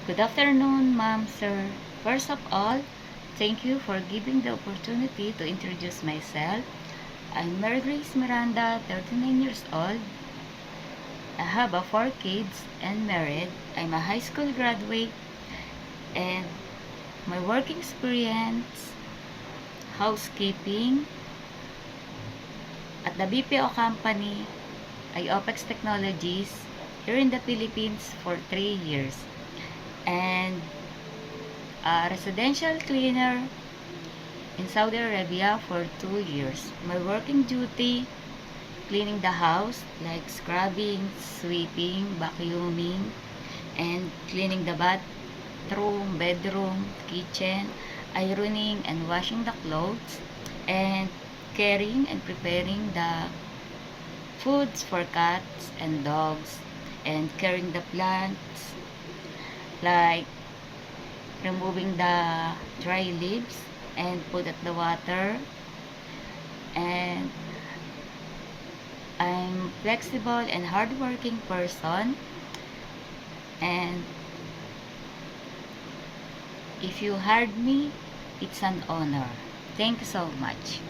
Good afternoon, ma'am, sir. First of all, thank you for giving the opportunity to introduce myself. I'm Mary Grace Miranda, 39 years old. I have 4 kids and married. I'm a high school graduate and my work experience, housekeeping at the BPO company, ay OPEX Technologies here in the Philippines for 3 years. And a residential cleaner in Saudi Arabia for 2 years. My working duty, cleaning the house like scrubbing, sweeping, vacuuming, and cleaning the bathroom, bedroom, kitchen, ironing and washing the clothes, and caring and preparing the foods for cats and dogs, and caring the plants like removing the dry leaves and put at the water. And I'm flexible and hardworking person, and if you hired me, it's an honor. Thank you so much.